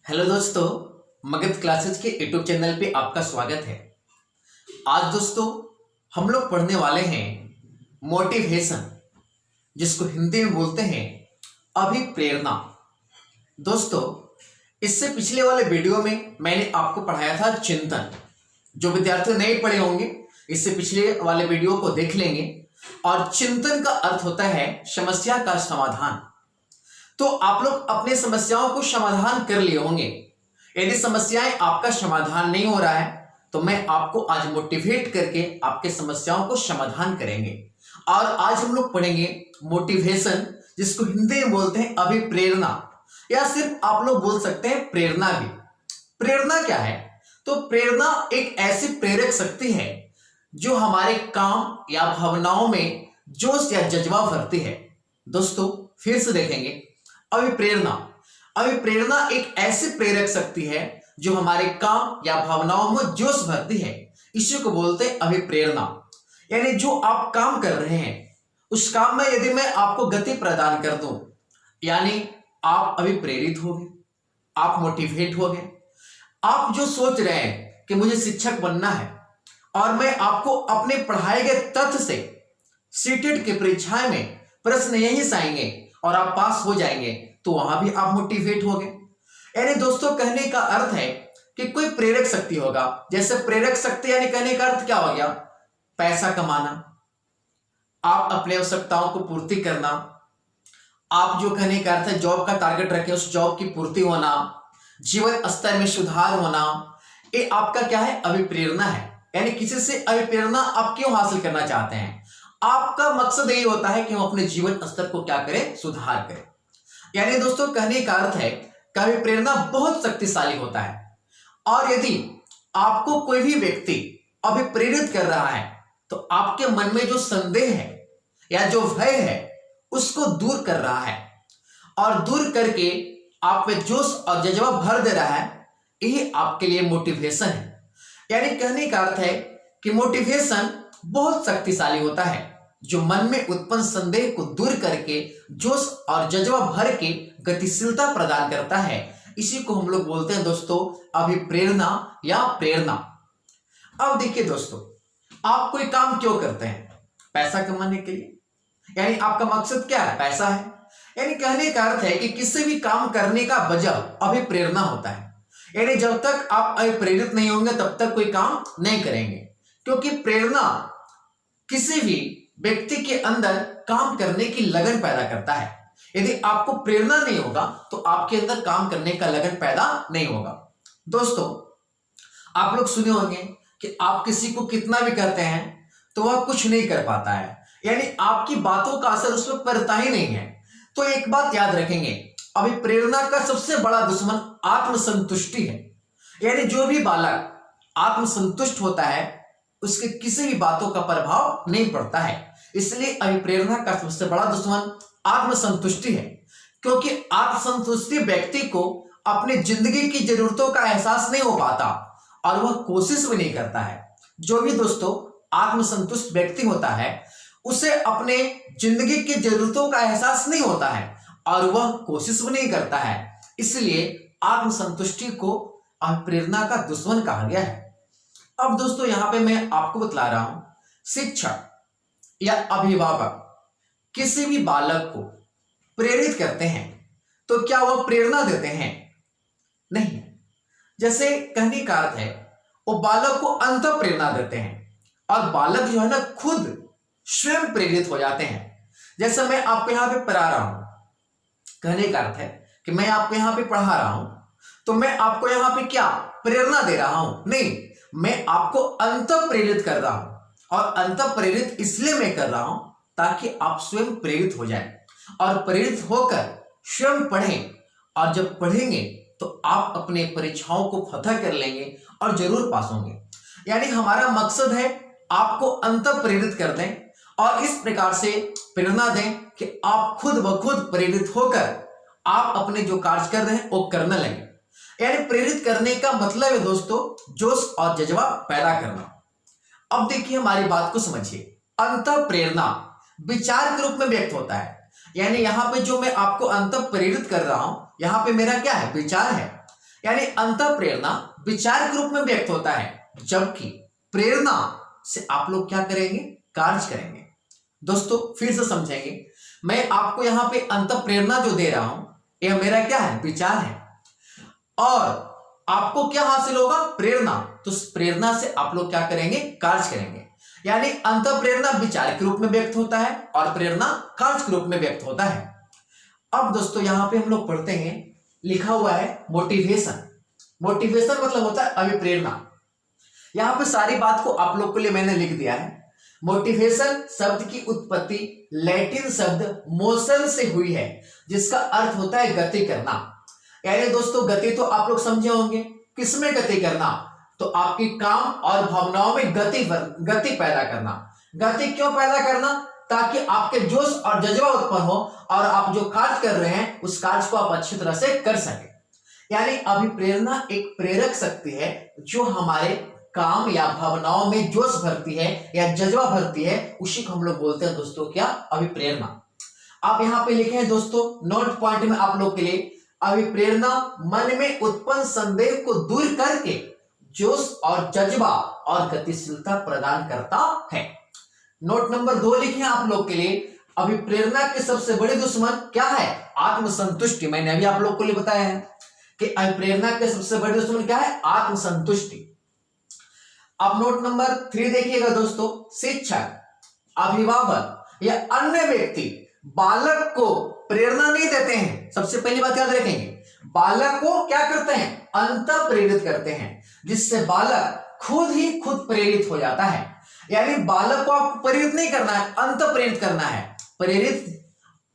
Hello दोस्तों, Magadh classes के YouTube channel पे आपका स्वागत है। आज दोस्तों हम लोग पढ़ने वाले हैं मोटिवेशन, जिसको हिंदी में बोलते हैं अभिप्रेरणा। दोस्तों, इससे पिछले वाले वीडियो में मैंने आपको पढ़ाया था चिंतन। जो विद्यार्थी नहीं पढ़े होंगे इससे पिछले वाले वीडियो को देख लेंगे। और चिंतन का अर्थ होता है समस्या का समाधान। तो आप लोग अपने समस्याओं को समाधान कर लिए होंगे। यदि समस्याएं आपका समाधान नहीं हो रहा है तो मैं आपको आज मोटिवेट करके आपके समस्याओं को समाधान करेंगे। और आज हम लोग पढ़ेंगे मोटिवेशन, जिसको हिंदी में बोलते हैं अभिप्रेरणा, या सिर्फ आप लोग बोल सकते हैं प्रेरणा भी। प्रेरणा क्या है? तो प्रेरणा एक ऐसी प्रेरक शक्ति है जो हमारे काम या भावनाओं में जोश या जज्बा भरती है। दोस्तों फिर से देखेंगे, अभिप्रेरणा एक ऐसी प्रेरक शक्ति है जो हमारे काम या भावनाओं में जोश भरती है। इसी को बोलते हैं अभिप्रेरणा। यानी जो आप काम कर रहे हैं उस काम में यदि मैं आपको गति प्रदान कर दूं, यानी आप अभिप्रेरित हो गए, आप मोटिवेट हो गए। आप जो सोच रहे हैं कि मुझे शिक्षक बनना है और मैं आपको अपने पढ़ाए गए तथ्य से सीटेट की परीक्षाएं में प्रश्न यही से आएंगे और आप पास हो जाएंगे, तो वहां भी आप मोटिवेट हो गए। यानी दोस्तों कहने का अर्थ है कि कोई प्रेरक शक्ति होगा। जैसे प्रेरक शक्ति यानी कहने का अर्थ क्या हो गया? पैसा कमाना, आप अपने आवश्यकताओं को पूर्ति करना, आप जो कहने का अर्थ है जॉब का टारगेट रखें उस जॉब की पूर्ति होना, जीवन स्तर में सुधार होना, ये आपका क्या है? अभिप्रेरणा है। यानी किसी से अभिप्रेरणा आप क्यों हासिल करना चाहते हैं? आपका मकसद यही होता है कि हम अपने जीवन स्तर को क्या करें? सुधार करें। यानी दोस्तों कहने का अर्थ है कि अभिप्रेरणा बहुत शक्तिशाली होता है। और यदि आपको कोई भी व्यक्ति अभिप्रेरित कर रहा है तो आपके मन में जो संदेह है या जो भय है उसको दूर कर रहा है, और दूर करके आप में जोश और जज्बा भर दे रहा है। यही आपके लिए मोटिवेशन है। यानी कहने का अर्थ है कि मोटिवेशन बहुत शक्तिशाली होता है जो मन में उत्पन्न संदेह को दूर करके जोश और जज्बा भर के गतिशीलता प्रदान करता है। इसी को हम लोग बोलते हैं दोस्तों अभिप्रेरणा या प्रेरणा। अब देखिए दोस्तों, आप कोई काम क्यों करते हैं? पैसा कमाने के लिए। यानी आपका मकसद क्या है? पैसा है। यानी कहने का अर्थ है कि किसी भी काम करने का वजह अभिप्रेरणा होता है। यानी जब तक आप अभिप्रेरित नहीं होंगे तब तक कोई काम नहीं करेंगे, क्योंकि प्रेरणा किसी भी व्यक्ति के अंदर काम करने की लगन पैदा करता है। यदि आपको प्रेरणा नहीं होगा तो आपके अंदर काम करने का लगन पैदा नहीं होगा। दोस्तों आप लोग सुने होंगे कि आप किसी को कितना भी कहते हैं तो वह कुछ नहीं कर पाता है, यानी आपकी बातों का असर उस पर पड़ता ही नहीं है। तो एक बात याद रखेंगे, अभी प्रेरणा का सबसे बड़ा दुश्मन आत्मसंतुष्टि है। यानी जो भी बालक आत्मसंतुष्ट होता है उसके किसी भी बातों का प्रभाव नहीं पड़ता है। इसलिए अभिप्रेरणा का सबसे बड़ा दुश्मन आत्मसंतुष्टि है, क्योंकि आत्मसंतुष्टि व्यक्ति को अपनी जिंदगी की जरूरतों का एहसास नहीं हो पाता और वह कोशिश भी नहीं करता है। जो भी दोस्तों आत्मसंतुष्ट व्यक्ति होता है उसे अपने जिंदगी की जरूरतों का एहसास नहीं होता है और वह कोशिश भी नहीं करता है। इसलिए आत्मसंतुष्टि को अभिप्रेरणा का दुश्मन कहा गया है। अब दोस्तों यहां पे मैं आपको बतला रहा हूं, शिक्षक या अभिभावक किसी भी बालक को प्रेरित करते हैं तो क्या वह प्रेरणा देते हैं? नहीं। जैसे कहने का अर्थ है वो बालक को अंत प्रेरणा देते हैं और बालक जो है ना खुद स्वयं प्रेरित हो जाते हैं। जैसे मैं आपको यहां पे पढ़ा रहा हूं, कहने का अर्थ है कि मैं आपको यहां पे पढ़ा रहा हूं तो मैं आपको यहां पे क्या प्रेरणा दे रहा हूं? नहीं, मैं आपको अंत प्रेरित कर रहा हूं। और अंत प्रेरित इसलिए मैं कर रहा हूं ताकि आप स्वयं प्रेरित हो जाएं और प्रेरित होकर स्वयं पढ़ें। और जब पढ़ेंगे तो आप अपने परीक्षाओं को फतह कर लेंगे और जरूर पास होंगे। यानी हमारा मकसद है आपको अंत प्रेरित कर दें और इस प्रकार से प्रेरणा दें कि आप खुद ब खुद प्रेरित होकर आप अपने जो कार्य कर रहे हैं वो करने लगे। यानी प्रेरित करने का मतलब है दोस्तों जोश और जज्बा पैदा करना। अब देखिए हमारी बात को समझिए, अंत प्रेरणा विचार के रूप में व्यक्त होता है। यानी यहां पे जो मैं आपको अंत प्रेरित कर रहा हूं, यहां पे मेरा क्या है? विचार है। यानी अंतः प्रेरणा विचार के रूप में व्यक्त होता है, जबकि प्रेरणा से आप लोग क्या करेंगे, कार्य करेंगे। दोस्तों फिर से समझेंगे, मैं आपको यहां पे अंतः प्रेरणा जो दे रहा हूं यह मेरा क्या है, विचार है, और आपको क्या हासिल होगा, प्रेरणा। तो उस प्रेरणा से आप लोग क्या करेंगे, कार्य करेंगे। यानी अंतः प्रेरणा विचार के रूप में व्यक्त होता है और प्रेरणा कार्य के रूप में व्यक्त होता है। अब दोस्तों यहां पे हम लोग पढ़ते हैं, लिखा हुआ है मोटिवेशन। मोटिवेशन मतलब होता है अभिप्रेरणा। यहां पे सारी बात को आप लोग के लिए मैंने लिख दिया है। मोटिवेशन शब्द की उत्पत्ति लैटिन शब्द मोशन से हुई है, जिसका अर्थ होता है गति करना। यानी दोस्तों गति तो आप लोग समझे होंगे, किसमें गति करना, तो आपके काम और भावनाओं में गति पैदा करना। गति क्यों पैदा करना, ताकि आपके जोश और जज्बा उत्पन्न हो और आप जो कार्य कर रहे हैं उस कार्य को आप अच्छी तरह से कर सके। यानी अभिप्रेरणा एक प्रेरक शक्ति है जो हमारे काम या भावनाओं में जोश भरती है या जज्बा भरती है, उसी को हम लोग बोलते हैं दोस्तों क्या, अभिप्रेरणा। आप यहाँ पे लिखे हैं दोस्तों नोट पॉइंट में आप लोग के लिए, अभिप्रेरणा मन में उत्पन्न संदेह को दूर करके जोश और जज्बा और गतिशीलता प्रदान करता है। नोट नंबर 2 लिखे आप लोग के लिए, अभिप्रेरणा के सबसे बड़े दुश्मन क्या है, आत्मसंतुष्टि। मैंने अभी आप लोग को लिए बताया है कि अभिप्रेरणा के सबसे बड़े दुश्मन क्या है, आत्मसंतुष्टि। अब नोट नंबर 3 देखिएगा दोस्तों, शिक्षक, अभिभावक या अन्य व्यक्ति बालक को प्रेरणा नहीं देते हैं। सबसे पहली बात याद रखेंगे, बालक को क्या करते हैं, अंतः प्रेरित करते हैं, जिससे बालक खुद प्रेरित हो जाता है। यानी बालक को आपको प्रेरित नहीं करना है, अंतः प्रेरित करना है। प्रेरित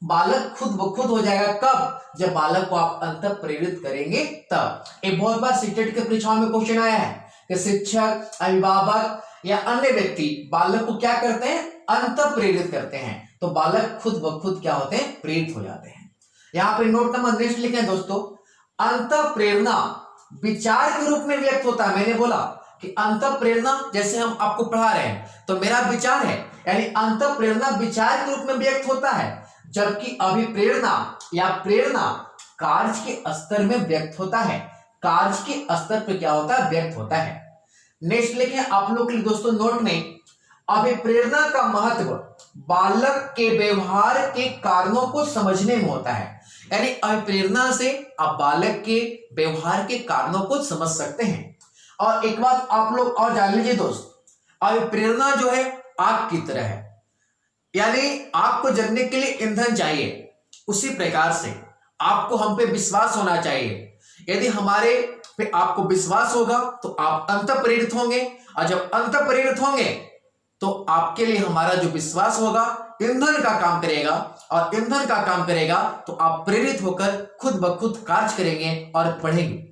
बालक खुद ब खुद हो जाएगा कब, जब बालक को आप अंतः प्रेरित करेंगे तब। एक बहुत बार सीटेट के परीक्षाओं में क्वेश्चन आया है कि शिक्षक, अभिभावक या अन्य व्यक्ति बालक को क्या करते हैं, अंतः प्रेरित करते हैं, तो बालक खुद ब खुद क्या होते हैं, प्रेरित हो जाते हैं। यहां पे नोट नंबर नेक्स्ट लिखे हैं दोस्तों, अंतः प्रेरणा विचार के रूप में व्यक्त होता है। मैंने बोला कि अंतः प्रेरणा जैसे हम आपको पढ़ा रहे हैं तो मेरा विचार है, यानी अंतः प्रेरणा विचार के रूप में व्यक्त होता है, जबकि अभिप्रेरणा या प्रेरणा कार्य के स्तर में व्यक्त होता है। कार्य के स्तर पर क्या होता है, व्यक्त होता है। नेक्स्ट लिखे आप लोग के लिए दोस्तों नोट में, अभिप्रेरणा का महत्व बालक के व्यवहार के कारणों को समझने में होता है। यानी अभिप्रेरणा से आप बालक के व्यवहार के कारणों को समझ सकते हैं। और एक बात आप लोग और जान लीजिए दोस्त, अभिप्रेरणा जो है आग की तरह है, यानी आग को जलने के लिए ईंधन चाहिए, उसी प्रकार से आपको हम पे विश्वास होना चाहिए। यदि हमारे पे आपको विश्वास होगा तो आप अंतः प्रेरित होंगे, और जब अंतः प्रेरित होंगे तो आपके लिए हमारा जो विश्वास होगा ईंधन का काम करेगा, और ईंधन का काम करेगा तो आप प्रेरित होकर खुद ब खुद कार्य करेंगे और पढ़ेंगे।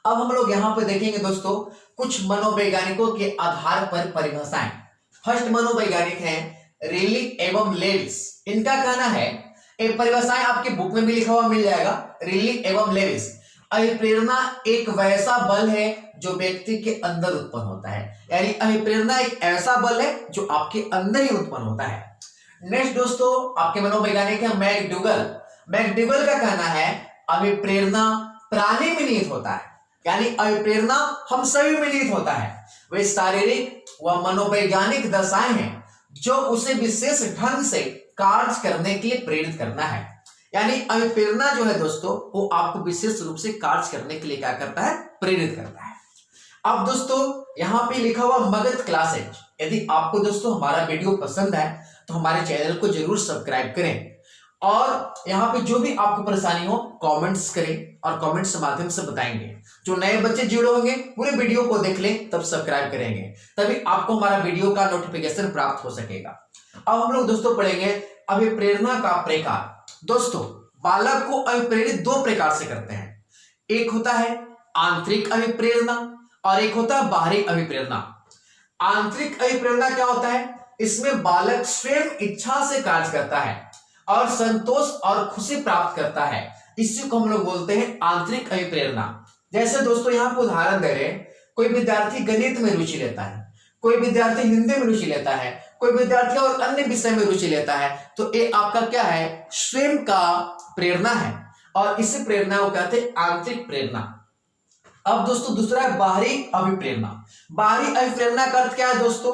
अब हम लोग यहां पे देखेंगे दोस्तों कुछ मनोवैज्ञानिकों के आधार पर परिभाषाएं। फर्स्ट मनोवैज्ञानिक हैं रेली एवं लेविस। इनका कहना है, एक परिभाषाएं आपके बुक में भी लिखा हुआ मिल जाएगा, रेली एवं लेविस, अभिप्रेरणा एक वैसा बल है जो व्यक्ति के अंदर उत्पन्न होता है। यानी अभिप्रेरणा एक ऐसा बल है जो आपके अंदर ही उत्पन्न होता है। नेक्स्ट दोस्तों आपके मनोवैज्ञानिक है मैकडूगल। मैकडूगल का कहना है अभिप्रेरणा प्राणी में निहित होता है, यानी अभिप्रेरणा हम सभी में निहित होता है। वे शारीरिक व मनोवैज्ञानिक दशाएं हैं जो उसे विशेष ढंग से कार्य करने के लिए प्रेरित करना है। यानी अभिप्रेरणा जो है दोस्तों वो आपको विशेष रूप से कार्य करने के लिए क्या करता है, प्रेरित करता है। अब दोस्तों यहाँ पे लिखा हुआ मगध क्लासेज। यदि आपको दोस्तों हमारा वीडियो पसंद है तो हमारे चैनल को जरूर सब्सक्राइब करें, और यहाँ पे जो भी आपको परेशानी हो कमेंट्स करें और कमेंट्स के माध्यम से बताएंगे। जो नए बच्चे जुड़े होंगे पूरे वीडियो को देख लें, तब सब्सक्राइब करेंगे, तभी आपको हमारा वीडियो का नोटिफिकेशन प्राप्त हो सकेगा। अब हम लोग दोस्तों पढ़ेंगे अभिप्रेरणा का प्रकार। दोस्तों बालक को अभिप्रेरित दो प्रकार से करते हैं, एक होता है आंतरिक अभिप्रेरणा और एक होता है बाहरी अभिप्रेरणा। आंतरिक अभिप्रेरणा क्या होता है, इसमें बालक स्वयं इच्छा से कार्य करता है और संतोष और खुशी प्राप्त करता है, इसी को हम लोग बोलते हैं आंतरिक अभिप्रेरणा। जैसे दोस्तों यहाँ पे उदाहरण दे रहे हैं, कोई विद्यार्थी गणित में रुचि लेता है, कोई विद्यार्थी हिंदी में रुचि लेता है, कोई विद्यार्थी और अन्य विषय में रुचि लेता है, तो ये आपका क्या है, स्वयं का प्रेरणा है। और इस प्रेरणा को कहते हैं आंतरिक प्रेरणा। अब दोस्तों दूसरा है बाहरी अभिप्रेरणा। बाहरी अभिप्रेरणा का अर्थ क्या है दोस्तों?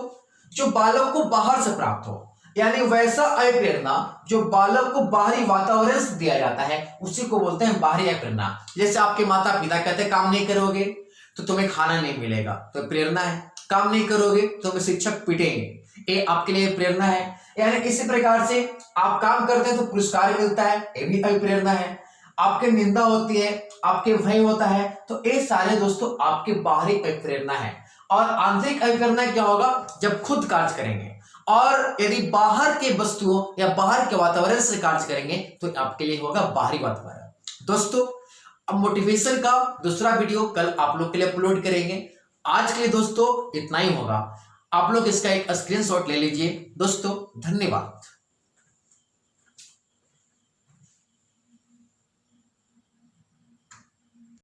जो बालक को बाहर से प्राप्त हो, यानी वैसा अभिप्रेरणा जो बालक को बाहरी वातावरण से दिया जाता है उसी को बोलते हैं बाहरी अभिप्रेरणा। जैसे आपके माता पिता कहते हैं काम नहीं करोगे तो तुम्हें खाना नहीं मिलेगा, तो प्रेरणा है। काम नहीं करोगे तो तुम्हें शिक्षक पीटेंगे, ये आपके लिए प्रेरणा है। यानी इसी प्रकार से आप काम करते हैं तो पुरस्कार मिलता है, ये भी अभिप्रेरणा है। आपके निंदा होती है, आपके भय होता है, तो ये सारे दोस्तों आपके बाहरी अभिप्रेरणा है। और आंतरिक अभिप्रेरणा क्या होगा? जब खुद कार्य करेंगे और यदि बाहर के वस्तुओं या बाहर के वातावरण से कार्य करेंगे तो आपके लिए होगा बाहरी वातावरण। दोस्तों अब मोटिवेशन का दूसरा वीडियो कल आप लोग के लिए अपलोड करेंगे। आज के लिए दोस्तों इतना ही होगा। आप लोग इसका एक स्क्रीनशॉट ले लीजिए। दोस्तों धन्यवाद।